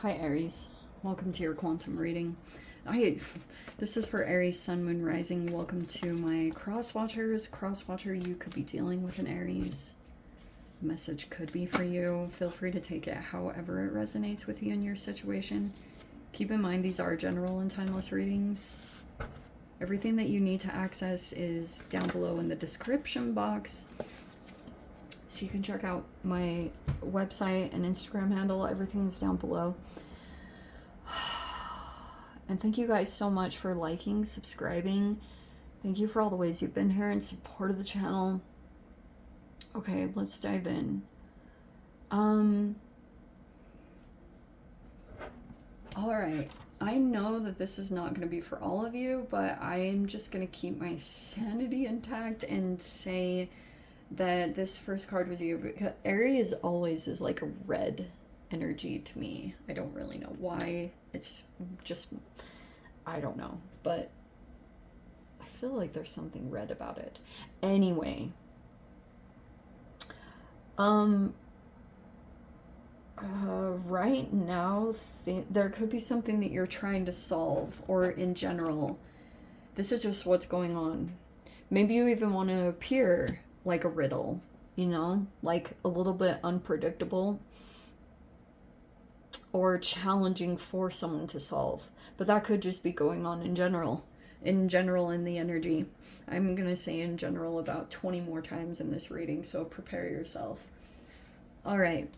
Hi Aries, welcome to your quantum reading. This is for Aries, Sun, Moon, Rising. Welcome to my cross watchers. Cross watcher, you could be dealing with an Aries. Message could be for you. Feel free to take it however it resonates with you in your situation. Keep in mind these are general and timeless readings. Everything that you need to access is down below in the description box. So you can check out my website and Instagram handle. Everything is down below. And thank you guys so much for liking, subscribing. Thank you for all the ways you've been here and supported the channel. Okay, let's dive in. Alright. I know that this is not going to be for all of you, but I am just going to keep my sanity intact and say that this first card was you, because Aries always is like a red energy to me. I don't really know why. It's just, I don't know, but I feel like there's something red about it. Anyway, right now, there could be something that you're trying to solve, or in general, this is just what's going on. Maybe you even want to appear like a riddle, you know, like a little bit unpredictable or challenging for someone to solve. But that could just be going on in general in the energy. I'm gonna say in general about 20 more times in this reading, so prepare yourself. All right,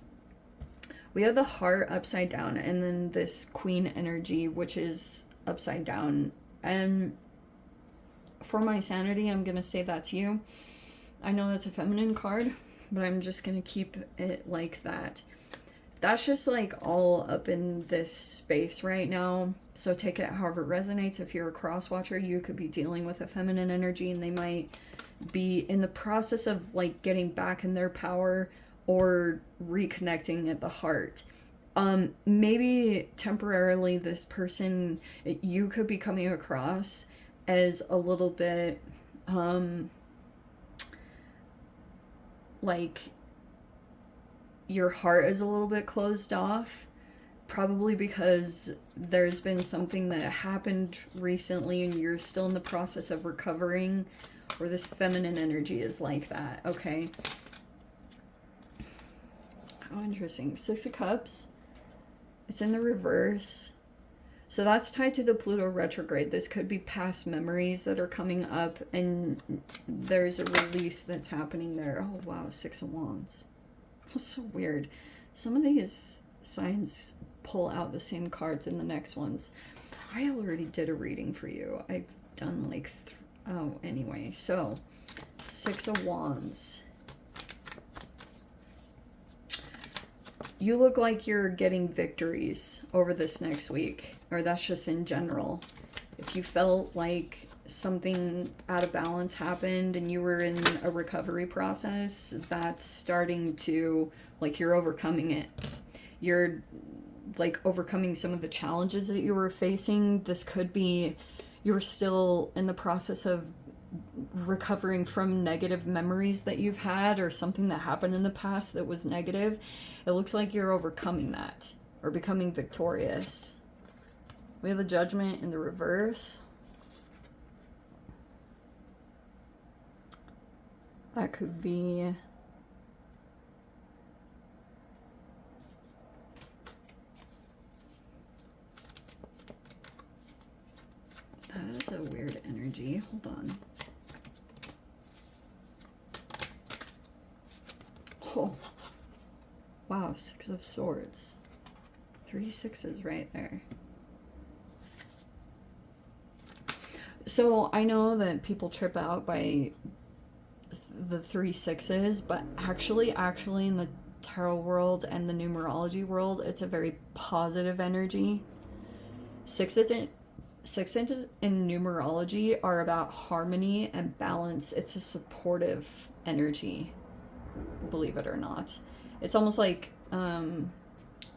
we have the heart upside down and then this queen energy, which is upside down. And for my sanity, I'm gonna say that's you. I know that's a feminine card, but I'm just gonna keep it like that. That's just like all up in this space right now. So take it however it resonates. If you're a cross watcher, you could be dealing with a feminine energy and they might be in the process of like getting back in their power or reconnecting at the heart. Maybe temporarily this person, you could be coming across as a little bit, like your heart is a little bit closed off, probably because there's been something that happened recently and you're still in the process of recovering, or this feminine energy is like that. Okay, how interesting. 6 of Cups, it's in the reverse. So that's tied to the Pluto retrograde. This could be past memories that are coming up and there's a release that's happening there. Oh wow, 6 of Wands. That's so weird. Some of these signs pull out the same cards in the next ones. I already did a reading for you. I've done like, oh, anyway. So, 6 of Wands. You look like you're getting victories over this next week, or that's just in general. If you felt like something out of balance happened and you were in a recovery process, that's starting to, like, you're overcoming it. You're like overcoming some of the challenges that you were facing. This could be you were still in the process of recovering from negative memories that you've had or something that happened in the past that was negative. It looks like you're overcoming that or becoming victorious. We have the Judgment in the reverse. That could be that is a weird energy. Hold on. Oh, wow, 6 of Swords. 3 6s right there. So I know that people trip out by the 3 6s, but actually in the tarot world and the numerology world, it's a very positive energy. 6s in numerology are about harmony and balance. It's a supportive energy, believe it or not. It's almost like,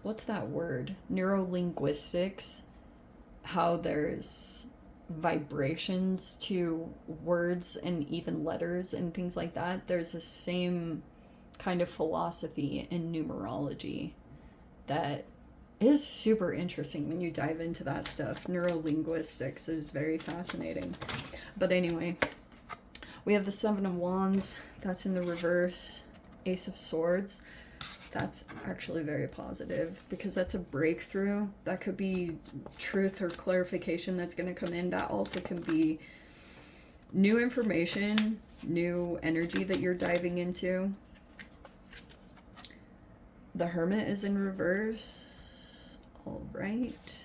what's that word? Neurolinguistics, how there's vibrations to words and even letters and things like that. There's the same kind of philosophy in numerology that is super interesting when you dive into that stuff. Neurolinguistics is very fascinating. But anyway, we have the Seven of Wands. That's in the reverse. Ace of Swords. That's actually very positive because that's a breakthrough. That could be truth or clarification that's going to come in. That also can be new information, new energy that you're diving into. The Hermit is in reverse. All right.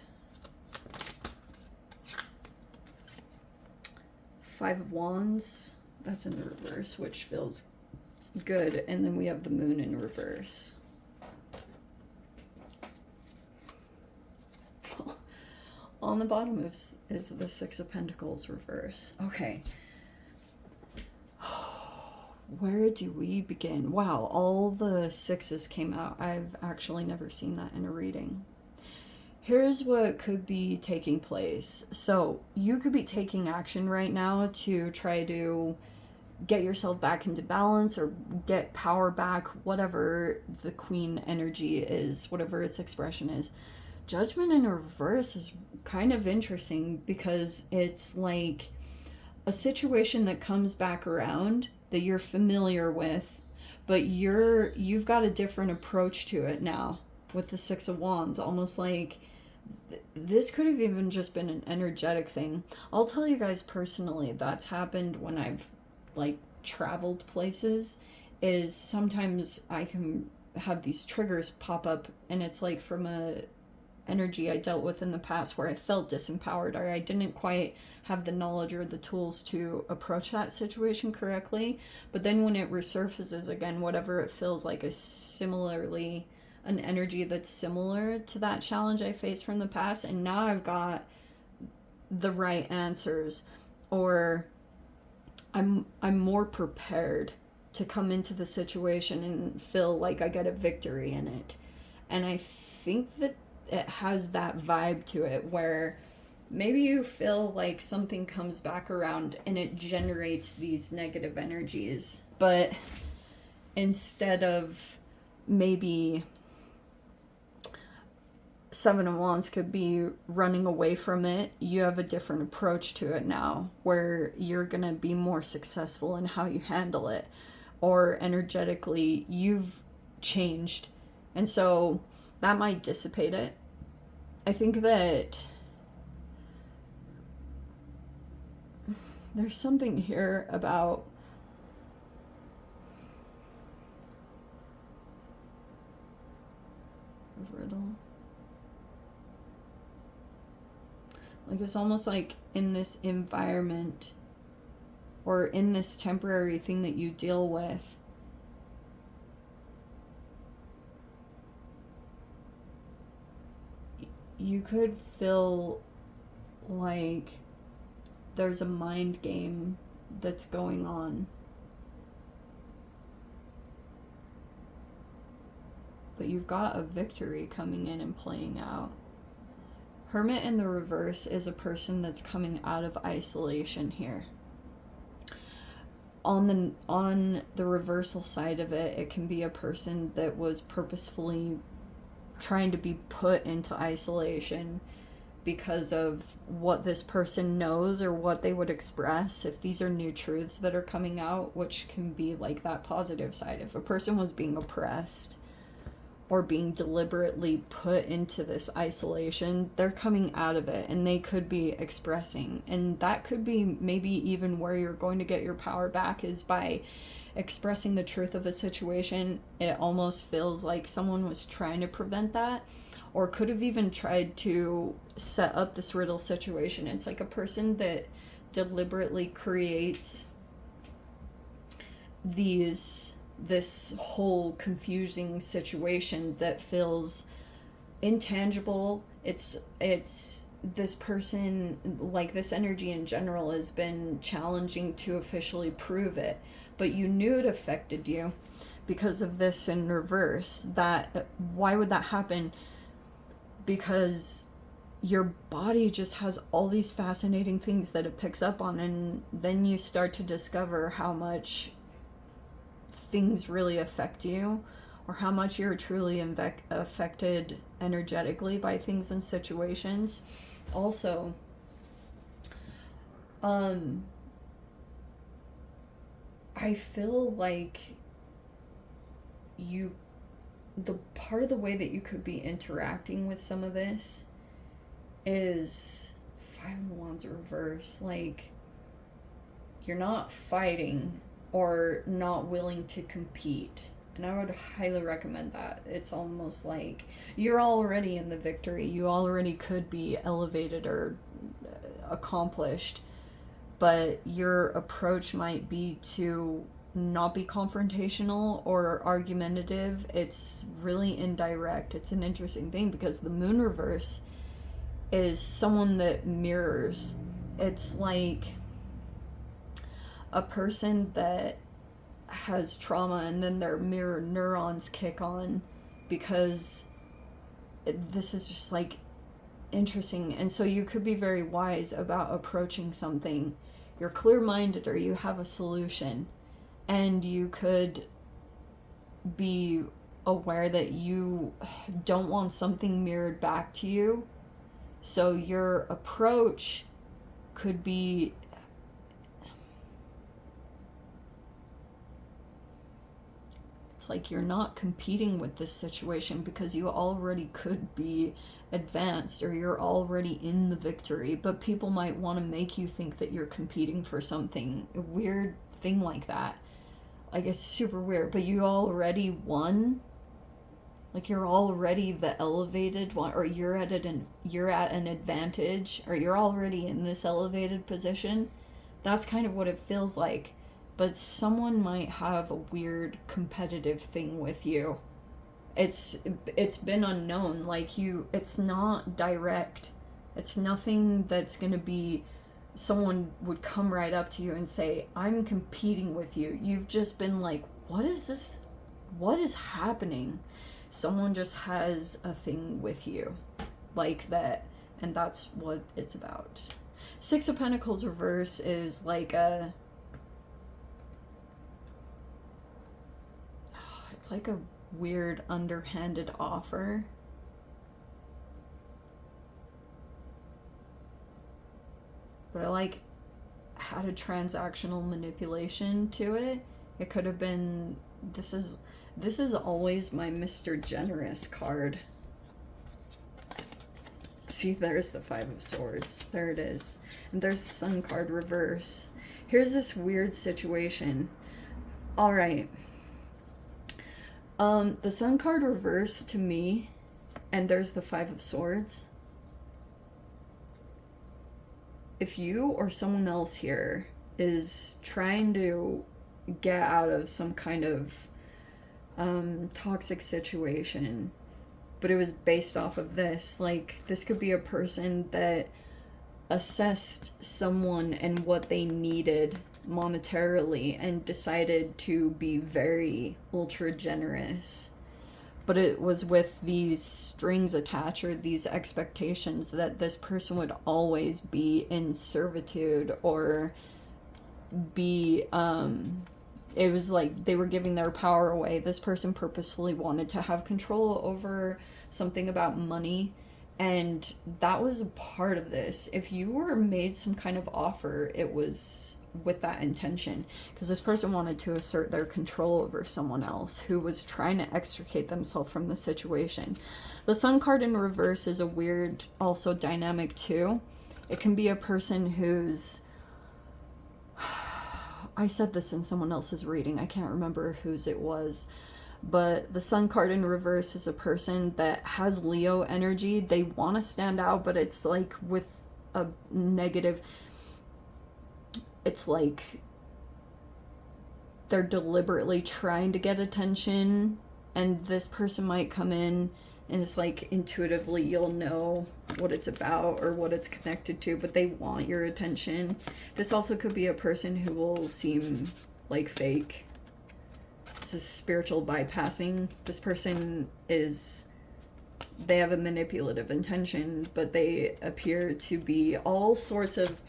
Five of Wands. That's in the reverse, which feels good. And then we have the Moon in reverse. On the bottom is the Six of Pentacles reverse. Okay. Where do we begin? Wow, all the sixes came out. I've actually never seen that in a reading. Here's what could be taking place. So you could be taking action right now to try to get yourself back into balance or get power back, whatever the Queen energy is, whatever its expression is. Judgment in reverse is kind of interesting because it's like a situation that comes back around that you're familiar with, but you've got a different approach to it now with the Six of Wands. Almost like this could have even just been an energetic thing. I'll tell you guys personally, that's happened when I've like traveled places, is sometimes I can have these triggers pop up and it's like from a energy I dealt with in the past where I felt disempowered or I didn't quite have the knowledge or the tools to approach that situation correctly. But then when it resurfaces again, whatever it feels like is similarly an energy that's similar to that challenge I faced from the past, and now I've got the right answers, or I'm more prepared to come into the situation and feel like I get a victory in it. And I think that it has that vibe to it where maybe you feel like something comes back around and it generates these negative energies, but instead of maybe Seven of Wands could be running away from it, you have a different approach to it now where you're gonna be more successful in how you handle it, or energetically you've changed, and so that might dissipate it. I think that there's something here about a riddle. Like it's almost like in this environment or in this temporary thing that you deal with, you could feel like there's a mind game that's going on. But you've got a victory coming in and playing out. Hermit in the reverse is a person that's coming out of isolation here. On the reversal side of it, it can be a person that was purposefully trying to be put into isolation because of what this person knows or what they would express. If these are new truths that are coming out, which can be like that positive side. If a person was being oppressed or being deliberately put into this isolation, they're coming out of it and they could be expressing. And that could be maybe even where you're going to get your power back, is by expressing the truth of a situation. It almost feels like someone was trying to prevent that, or could have even tried to set up this riddle situation. It's like a person that deliberately creates this whole confusing situation that feels intangible. It's this person, like this energy in general, has been challenging to officially prove it, but you knew it affected you because of this in reverse. That why would that happen? Because your body just has all these fascinating things that it picks up on, and then you start to discover how much things really affect you, or how much you're truly affected energetically by things and situations. Also, I feel like the part of the way that you could be interacting with some of this is Five of Wands reverse. Like, you're not fighting or not willing to compete. And I would highly recommend that. It's almost like you're already in the victory. You already could be elevated or accomplished. But your approach might be to not be confrontational or argumentative. It's really indirect. It's an interesting thing because the moon reverse is someone that mirrors. It's like a person that has trauma and then their mirror neurons kick on because this is just like interesting. And so you could be very wise about approaching something. You're clear-minded or you have a solution, and you could be aware that you don't want something mirrored back to you. So your approach could be like you're not competing with this situation because you already could be advanced or you're already in the victory, but people might want to make you think that you're competing for something. A weird thing like that. Like, it's super weird, but you already won. Like, you're already the elevated one, or you're at an advantage, or you're already in this elevated position. That's kind of what it feels like. But someone might have a weird competitive thing with you. It's been unknown. Like, it's not direct. It's nothing that's going to be someone would come right up to you and say, I'm competing with you. You've just been like, what is this? What is happening? Someone just has a thing with you like that, and that's what it's about. Six of Pentacles reverse is like it's like a weird underhanded offer. But I like had a transactional manipulation to it. It could have been, this is always my Mr. Generous card. See, there's the Five of Swords. There it is. And there's the Sun card reverse. Here's this weird situation. All right. The Sun card reverse to me, and there's the Five of Swords. If you or someone else here is trying to get out of some kind of toxic situation, but it was based off of this, like, this could be a person that assessed someone and what they needed monetarily and decided to be very ultra generous, but it was with these strings attached or these expectations that this person would always be in servitude or be it was like they were giving their power away. This person purposefully wanted to have control over something about money, and that was a part of this. If you were made some kind of offer, it was with that intention, because this person wanted to assert their control over someone else who was trying to extricate themselves from the situation. The Sun card in reverse is a weird also dynamic too. It can be a person who's I said this in someone else's reading, I can't remember whose it was, but the Sun card in reverse is a person that has Leo energy. They want to stand out, but it's like with a negative, it's like they're deliberately trying to get attention, and this person might come in and it's like intuitively you'll know what it's about or what it's connected to, but they want your attention. This also could be a person who will seem like fake. This is spiritual bypassing. This person they have a manipulative intention, but they appear to be all sorts of,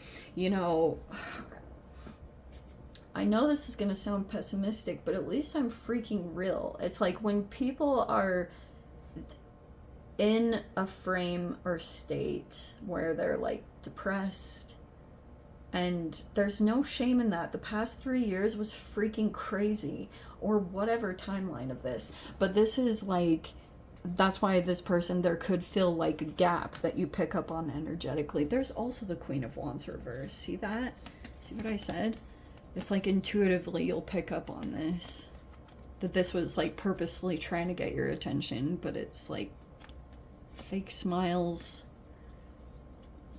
I know this is going to sound pessimistic, but at least I'm freaking real. It's like when people are in a frame or state where they're like depressed, and there's no shame in that. The past 3 years was freaking crazy, or whatever timeline of this. But this is like, that's why this person, there could feel like a gap that you pick up on energetically. There's also the Queen of Wands reverse. See that? See what I said? It's like intuitively you'll pick up on this. That this was like purposefully trying to get your attention, but it's like fake smiles.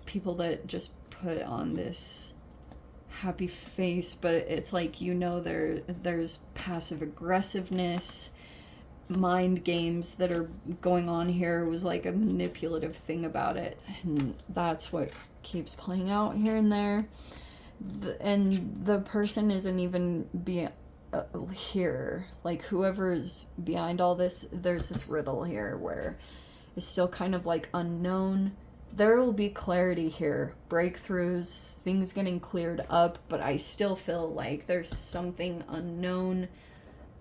People that just put on this happy face, but it's like, you know, there's passive aggressiveness, mind games that are going on here. Was like a manipulative thing about it, and that's what keeps playing out here and there. And the person isn't even here, like whoever's behind all this, there's this riddle here where it's still kind of like unknown. There will be clarity here, breakthroughs, things getting cleared up, but I still feel like there's something unknown.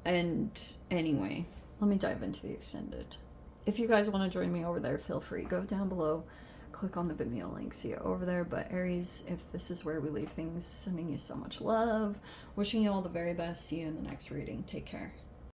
And anyway, let me dive into the extended. If you guys want to join me over there, feel free. Go down below, click on the Vimeo link, see it over there. But Aries, if this is where we leave things, sending you so much love, wishing you all the very best. See you in the next reading. Take care.